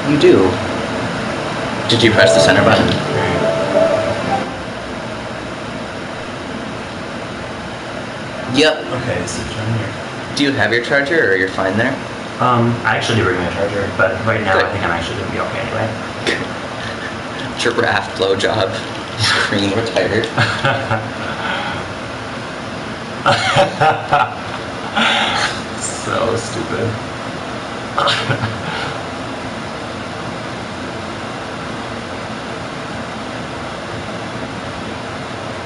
You do. Did you press the center button? Yep. Okay, so turn here. Do you have your charger, or you're fine there? I actually do bring my charger, but right now Good. I think I'm actually gonna be okay anyway. Giraffe blowjob. Screen retired. So stupid.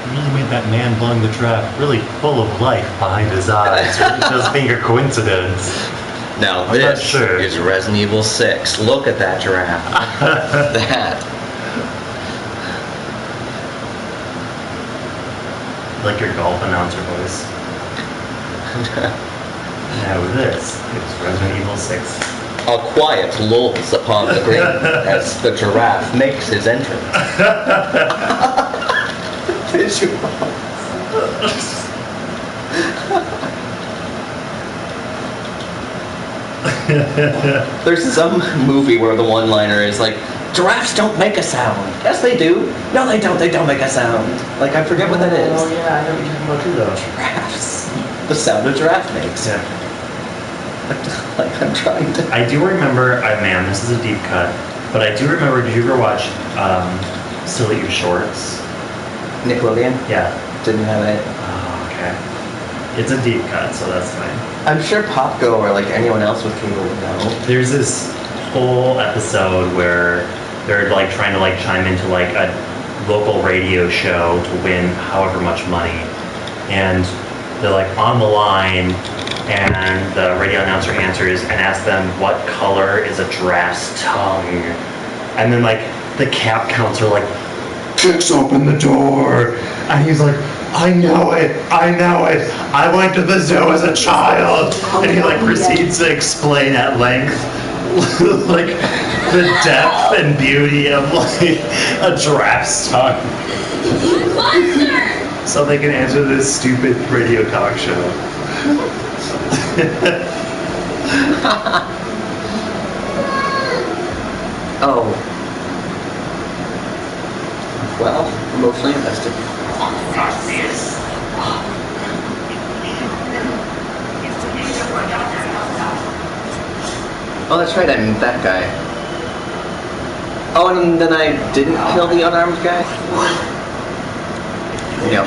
Really made that man blowing the giraffe really full of life behind his eyes. Just being a coincidence. Now I'm not this sure. is Resident Evil 6. Look at that giraffe. That. Like your golf announcer voice. Now this is Resident Evil 6. A quiet lulls upon the green as the giraffe makes his entrance. Visual. There's some movie where the one-liner is like, giraffes don't make a sound. Yes, they do. No, they don't. They don't make a sound. Like, I forget what that is. Oh yeah, I know what you're talking about too though. Giraffes. The sound a giraffe makes. Yeah. Like, I'm trying to... I do remember, man, this is a deep cut, but I do remember, did you ever watch Still Eat Your Shorts? Nickelodeon? Yeah. Didn't have it. Oh, okay. It's a deep cut, so that's fine. I'm sure Popgo or like anyone else with cable would know. There's this whole episode where they're like trying to like chime into like a local radio show to win however much money, and they're like on the line, and the radio announcer answers and asks them what color is a giraffe's tongue, and then like the cap counts are like kicks open the door, and he's like, I know it, I went to the zoo as a child, and he like proceeds to explain at length like the depth and beauty of like a giraffe's tongue, so they can answer this stupid radio talk show. Oh. Well, emotionally invested. Oh, that's right, I'm that guy. Oh, and then I didn't kill the unarmed guy? Yep.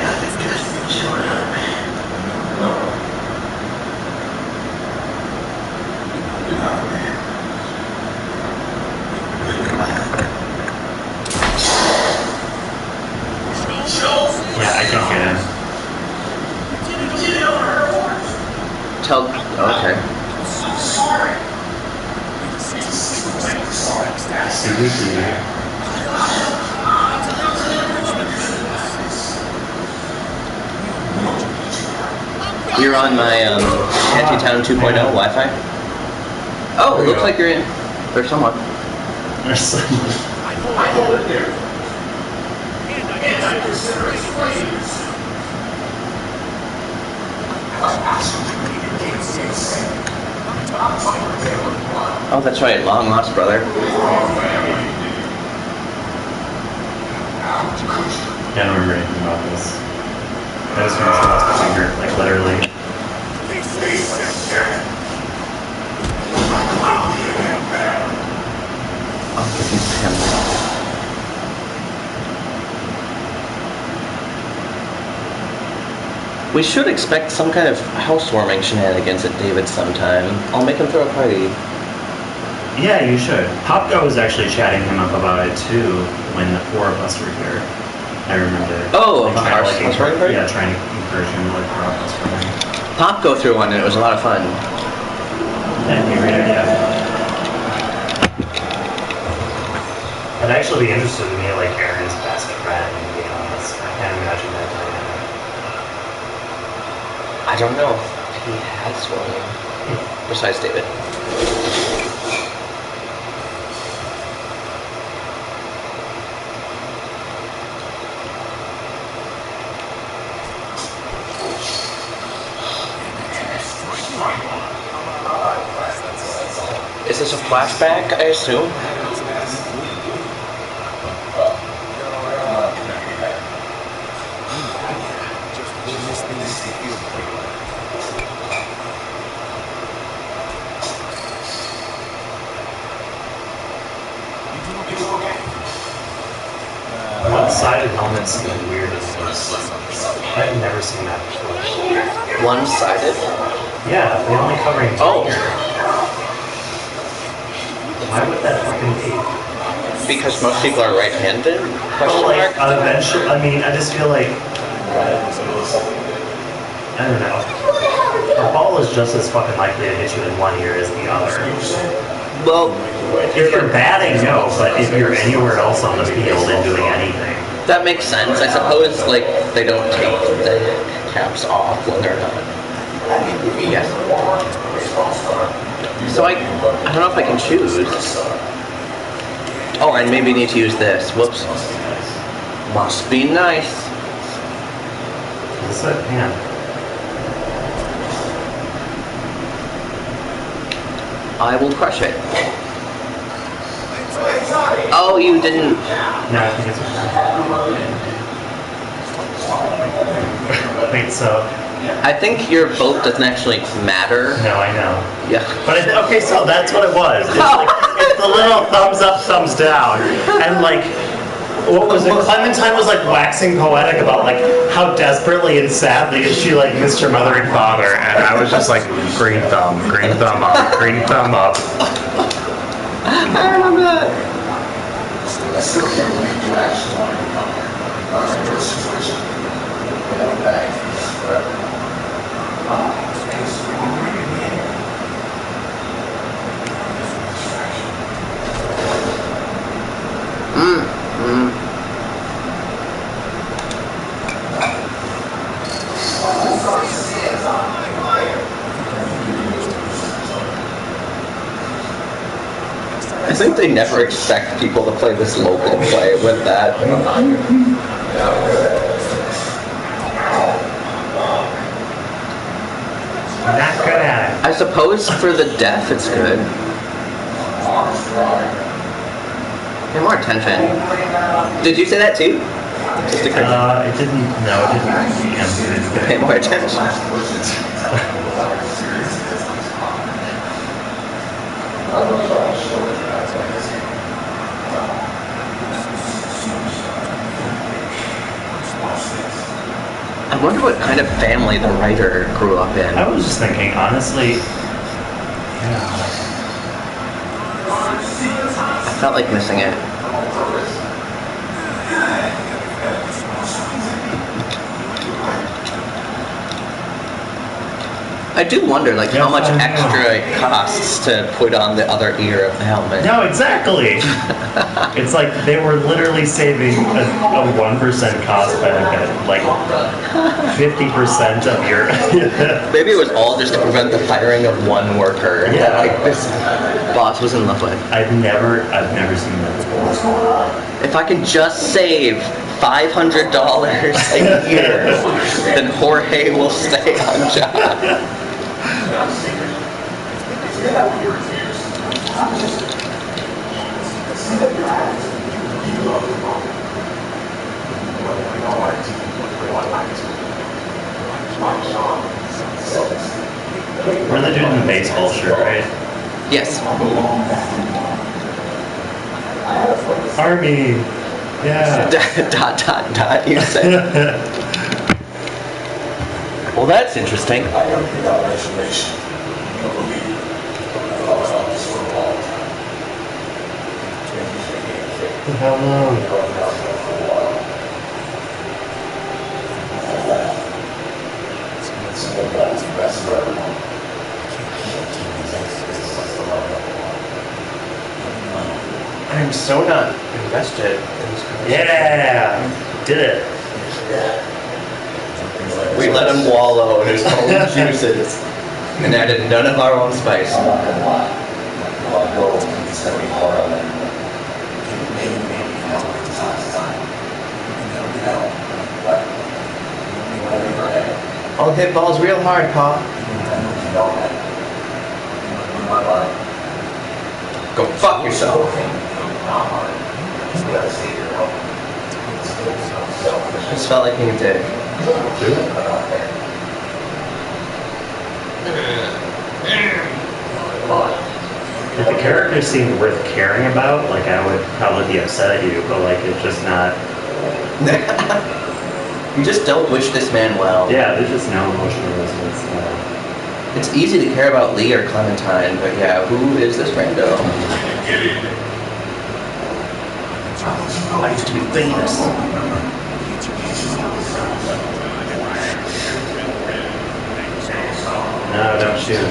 Yeah, I can get him. Tell... Okay. You're on my Anti-Town 2.0 Wi-Fi? Oh, it looks like you're in. There's someone. There's someone. I will live there. And I consider it slaves. Oh, that's right, long lost brother. I don't remember anything about this. I just remember I lost my finger, like literally. I'll give you him. We should expect some kind of housewarming shenanigans at David's sometime. I'll make him throw a party. Yeah, you should. Popgo was actually chatting him up about it too when the four of us were here. I remember. Oh, like, our trying to, like, housewarming party? Yeah, trying to encourage him to like throw out housewarming. Pop go through one and it was a lot of fun. That'd be a great idea. I'd actually be interested in being like Aaron's best friend, to be honest. I can't imagine that dynamic. I don't know if he has one. Besides David. Is this a flashback, I assume. One-sided helmets are the weirdest. I've never seen that before. One-sided? Yeah, they only covering two Oh. here. Why would that fucking be? Because most people are right-handed? Question Well, like, mark? eventually, I mean, I just feel like, I don't know. A ball is just as fucking likely to hit you in one ear as the other. Well, If you're batting, no, but if you're anywhere else on the field and doing anything. that makes sense. I suppose, like, they don't take the caps off when they're done. Yes. So I don't know if I can choose. Oh, I maybe need to use this. Whoops. Must be nice. What's that pan? I will crush it. Oh, you didn't. No, I think it's okay. Wait, so, I think your vote doesn't actually matter. no, I know. Yeah. But okay, so that's what it was. It's like, it's the little thumbs up, thumbs down. And like, what was it? Clementine was like waxing poetic about like how desperately and sadly she like missed her mother and father. And I was just like, green thumb up, green thumb up. I remember that. I think they never expect people to play this local play with that. Not good at it. I suppose for the deaf it's good. Pay more attention. Did you say that too? Just to It didn't, no, it didn't. pay more attention. I wonder what kind of family the writer grew up in. I was just thinking, honestly, yeah. I felt like missing it. I do wonder, like, how much extra it costs to put on the other ear of the helmet. No, exactly. It's like they were literally saving a 1% cost benefit, like 50% of your. Maybe it was all just to prevent the firing of one worker that, like, this boss was in love with. I've never seen that before. If I can just save $500 a year, then Jorge will stay on job. We're the dude in the baseball shirt, right? Yes. Army. Yeah. ... you said. Well, that's interesting. Hello. I'm so not invested in this conversation. Yeah. Did it. We let him wallow in his own juices and added none of our own spice. I'll hit balls real hard, Pa. Fuck yourself. Just felt like being a dick. If the character seemed worth caring about, like I would probably be upset at you, but like it's just not. You just don't wish this man well. Yeah, there's just no emotional resonance. It's easy to care about Lee or Clementine, but yeah, who is this rando? I used to be famous. No, don't shoot.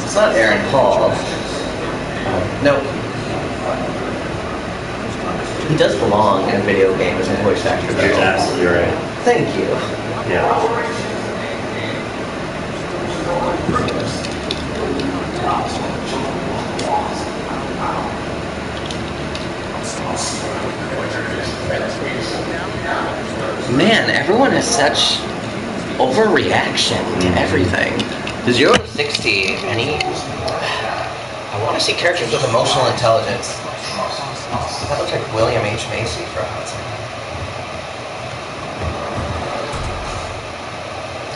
It's not Aaron Paul. No. He does belong in a video game as a voice actor, though. You're absolutely right. Thank you. Yeah. Man, everyone has such overreaction to everything. The 0 to 60, I want to see characters with emotional intelligence. That looks like William H. Macy for hot second.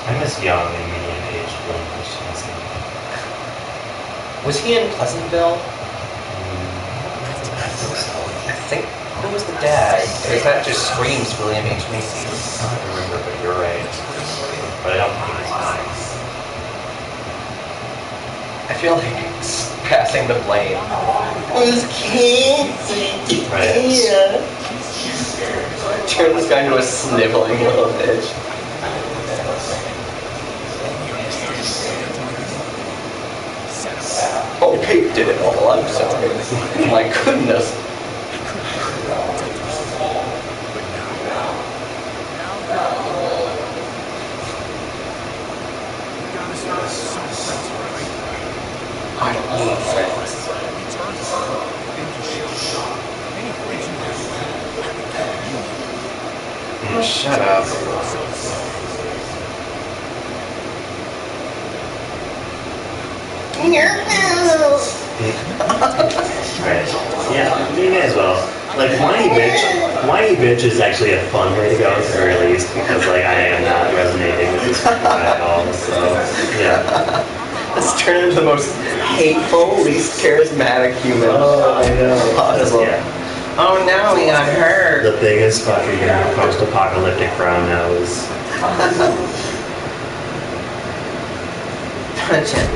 I miss young and medium-aged William H. Macy. Was he in Pleasantville? I think who was the dad? Because that just screams William H. Macy. I don't remember, but you're right. But I don't think it's mine. I feel like it's passing the blame. Who's kids? Right. Turn this guy into a sniveling little bitch. Oh, Kate did it all. I'm sorry. My goodness. I don't need friends. Shut up. Right. Yeah, you may as well. Like, whiny bitch is actually a fun way to go at the very least, because like I am not resonating with this guy at all. So yeah. Let's turn into the most hateful, least charismatic human possible. Yeah. Oh no, we got hurt. The biggest fucking post-apocalyptic brown nose. Punch it.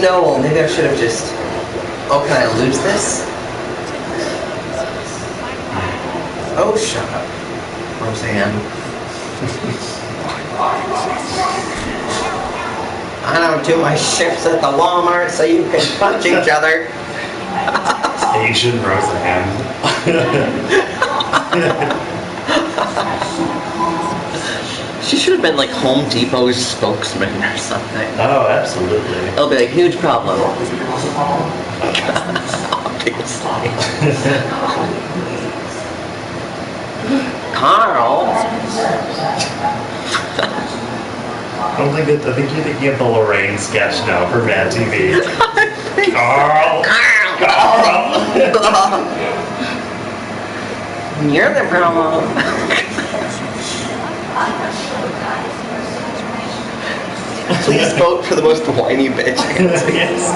No, maybe I should have just... Oh, can I lose this? Oh, shut up, Roseanne. I don't do my shifts at the Walmart so you can punch each other. Asian Roseanne. She should have been like Home Depot's spokesman or something. Oh, absolutely. It'll be a huge problem. Obviously. Carl. I think you're thinking of the Lorraine sketch now for Mad TV. Carl! Carl! You're the problem. Please vote for the most whiny bitch. Yes.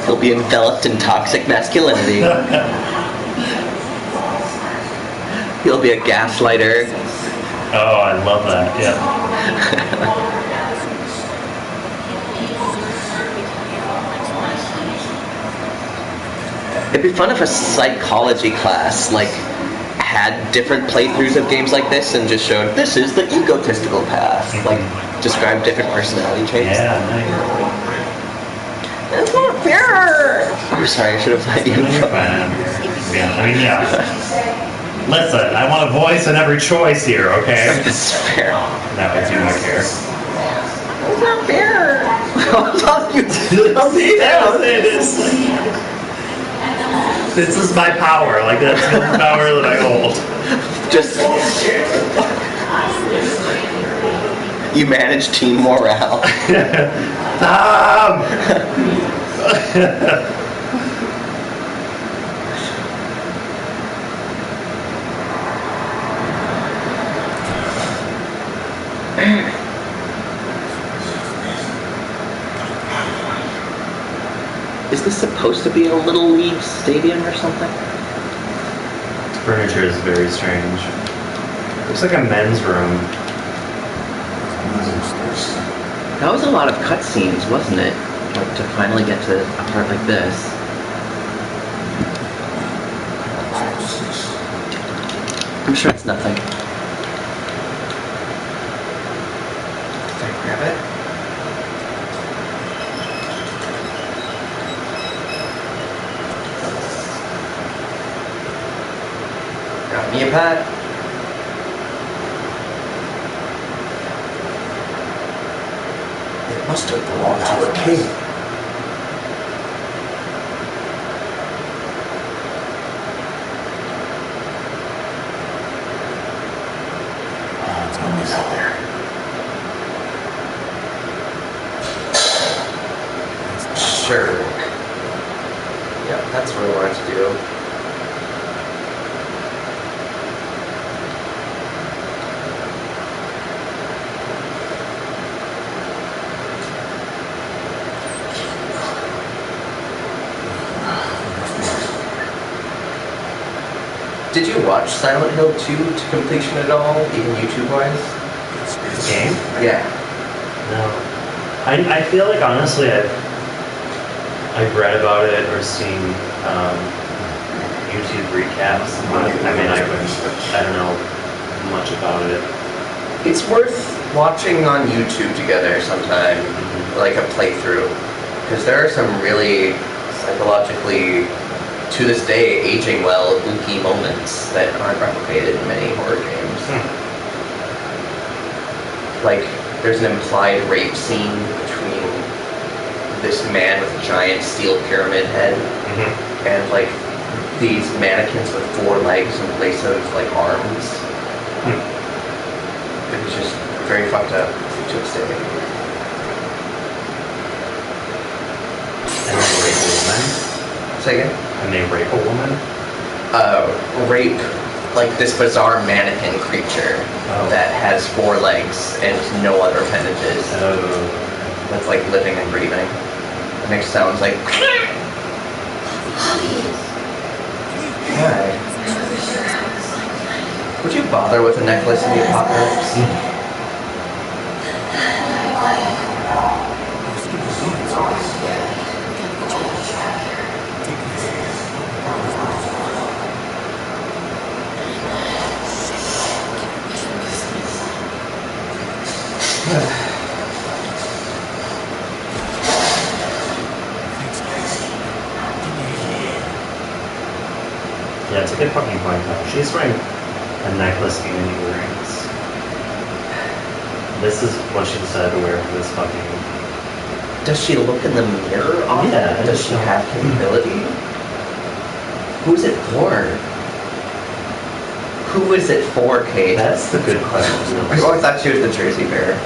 He'll be enveloped in toxic masculinity. He'll be a gaslighter. Oh, I love that, yeah. It'd be fun if a psychology class, like, had different playthroughs of games like this and just showed, this is the egotistical path. Like, describe different personality traits. Yeah, nice. That's not fair! I'm sorry, I should have let you know. Yeah, I mean, yeah. Listen, I want a voice in every choice here, okay? That's fair. That would do my care. That's not fair! I'll talk you down. Yes, it is. This is my power. Like, that's the only power that I hold. Just you manage team morale. Tom! Is this supposed to be a little league stadium or something? Furniture is very strange. Looks like a men's room. That was a lot of cutscenes, wasn't it? Like to finally get to a part like this. I'm sure it's nothing. Can I grab it? Got me a pet. It must have belonged to a king. Zombies out there. Sure. Yeah, that's what I wanted to do. Did you watch Silent Hill 2 to completion at all, even YouTube-wise? This game? Yeah. No. I feel like, honestly, I've read about it or seen YouTube recaps. I mean, I don't know much about it. It's worth watching on YouTube together sometime, like a playthrough, because there are some really psychologically, to this day, aging well, spooky moments that aren't replicated in many horror games. Like, there's an implied rape scene between this man with a giant steel pyramid head and, like, these mannequins with 4 legs in place of, like, arms. It was just very fucked up to its day. And then rape a woman? Say again? And they rape a woman? Rape, like this bizarre mannequin creature that has 4 legs and no other appendages. That's like living and breathing. It makes sounds like. Hi. Would you bother with a necklace in the apocalypse? Yeah, it's a good fucking point though. She's wearing a necklace and earrings. This is what she decided to wear for this fucking... Does she look in the mirror often? Yeah. Does she have capability? Who's it for? Who is it for, Kate? That's the good question. I always thought she was the Jersey Bear.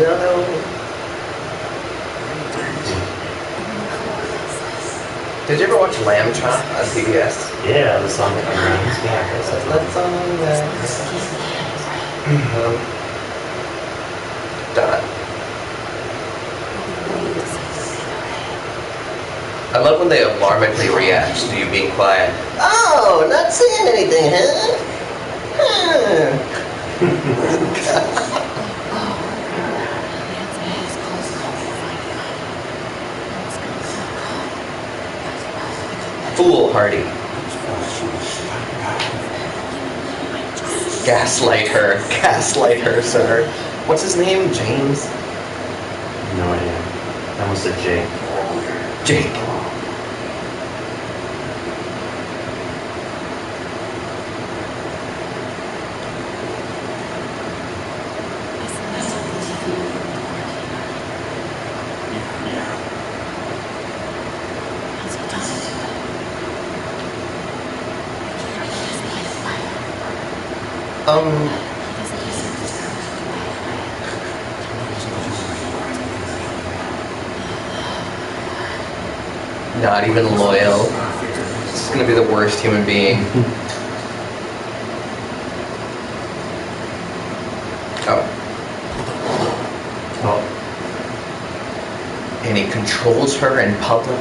No. Did you ever watch Lamb Chop on PBS? Yeah, the song that comes around. Let's Dot. I love when they alarmingly react to you being quiet. Oh, not saying anything, huh? Foolhardy. Gaslight her. Gaslight her, sir. What's his name? James? No idea. I almost said Jake. Jake. Not even loyal. This is gonna be the worst human being. Oh. Oh. And he controls her in public.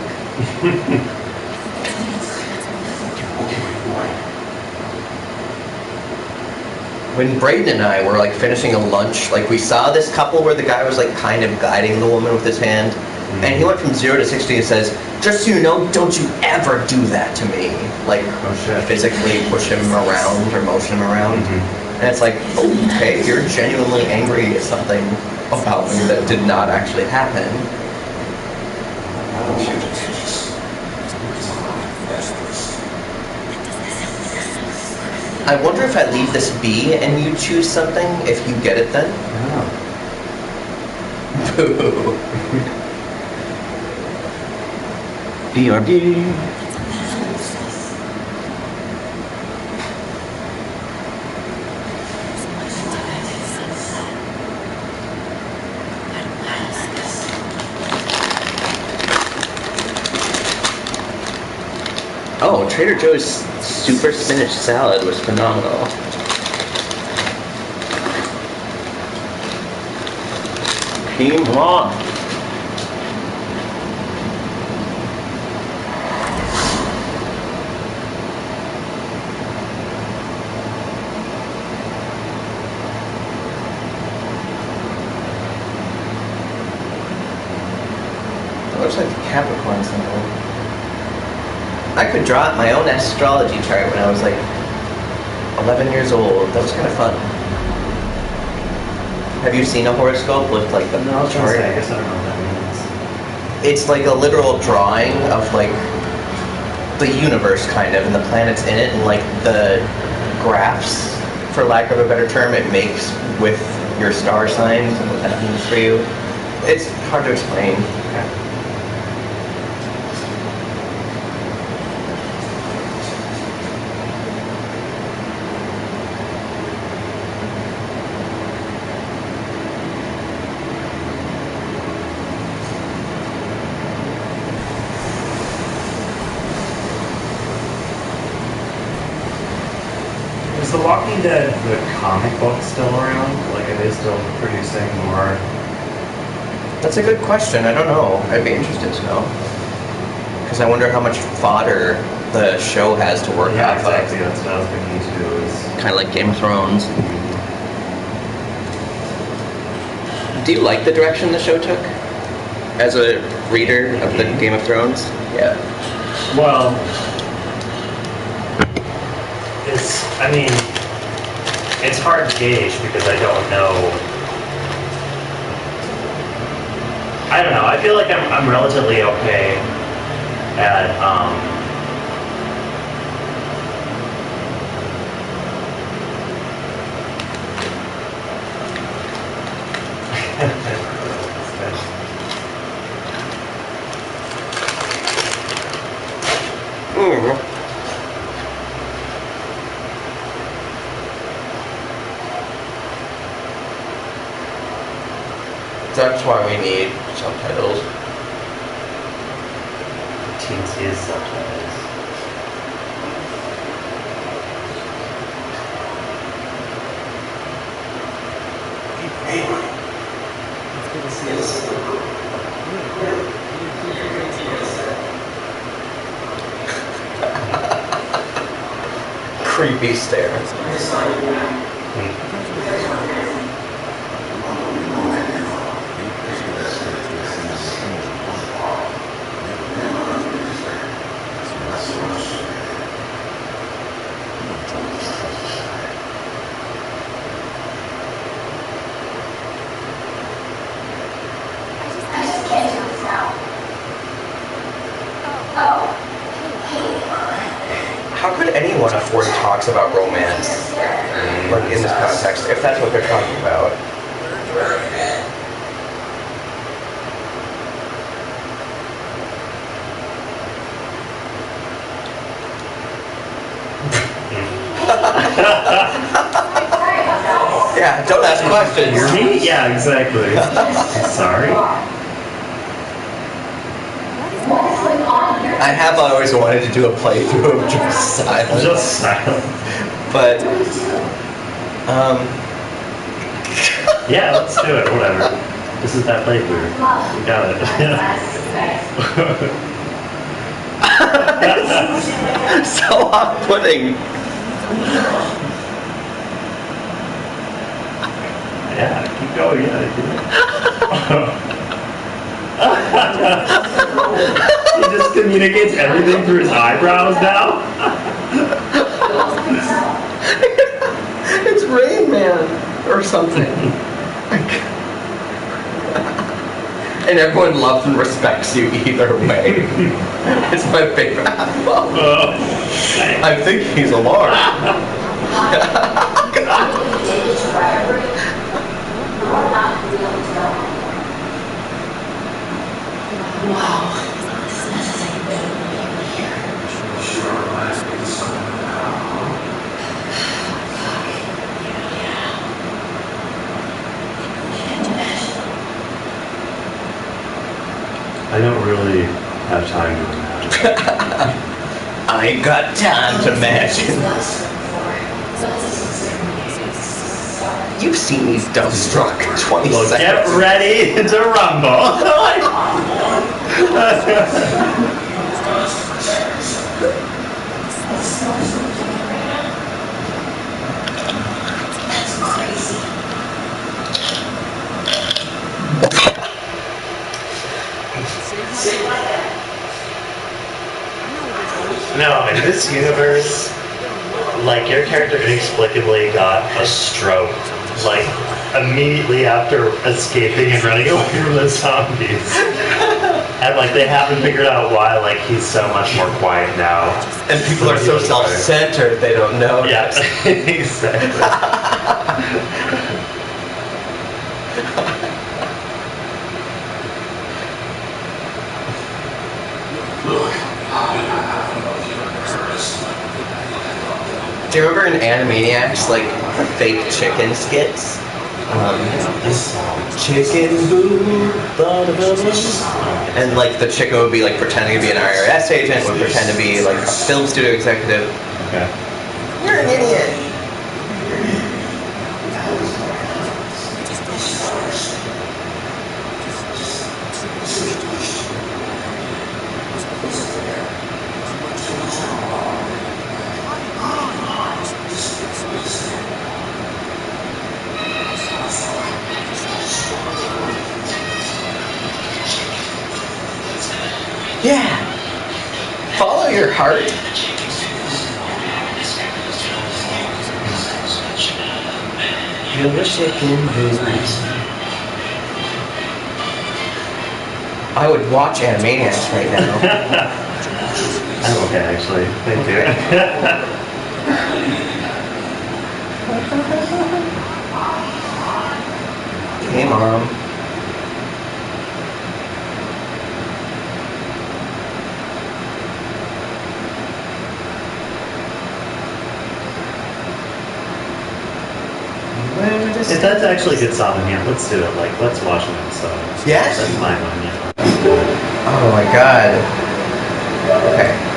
When Braden and I were like finishing a lunch, like we saw this couple where the guy was like kind of guiding the woman with his hand, and he went from 0 to 60 and says, "Just so you know, don't you ever do that to me." Like physically push him around or motion him around. And it's like, okay, you're genuinely angry at something about me that did not actually happen. I wonder if I leave this be and you choose something, if you get it then? Boo. BRB. Oh, Trader Joe's super spinach salad was phenomenal. Team Rock. It looks like the Capricorn symbol. I could draw my own astrology chart when I was like 11 years old. That was kind of fun. Have you seen a horoscope with like the No, I was gonna chart? say, I guess I don't know what that means. It's like a literal drawing of like the universe kind of, and the planets in it, and like the graphs, for lack of a better term, it makes with your star signs and what that means for you. It's hard to explain. Is The Walking Dead, the comic book, still around? Like, are they still producing more? That's a good question. I don't know. I'd be interested to know. Because I wonder how much fodder the show has to work Yeah, off exactly. of. That's what I was thinking too. Is Kind of like Game of Thrones. Do you like the direction the show took? As a reader of the Game of Thrones? Yeah. well, it's. I mean, it's hard to gauge because I don't know. I don't know. I feel like I'm relatively okay at That's why we need subtitles. TNC's subtitles. Creepy stare. How could anyone afford talks about romance, like in this context, if that's what they're talking about? Yeah, don't ask questions. You're me? Yeah, exactly. Sorry. I have always wanted to do a playthrough of Just Silence. Just silent. But, Yeah, let's do it. Whatever. This is that playthrough. We got it. so off-putting. Yeah, keep going. Yeah. He just communicates everything through his eyebrows now. It's Rain Man or something. And everyone loves and respects you either way. It's my favorite album. I think he's alarmed. I don't really have time to imagine. I ain't got time to imagine. You've seen me dumbstruck 20 Well, seconds. get ready to rumble. No, in this universe, like, your character inexplicably got a stroke, like, immediately after escaping and running away from the zombies. And, like, they haven't figured out why, like, he's so much more quiet now. And people are so self-centered, they don't know. Yeah, exactly. Do you remember in Animaniacs, like, fake chicken skits? Chicken boo, blah, blah, blah, blah. And, like, the chicken would be, like, pretending to be an IRS agent, would pretend to be, like, a film studio executive. Okay. You're an idiot. Yeah. Follow your heart. You're a chicken boo. I would watch Animaniacs right now. I'm okay, actually. Thank you. Hey, Mom. That's actually a good song in here. Let's do it. Like, let's watch an episode. Yes? That's my one, yeah. Oh my god. Okay.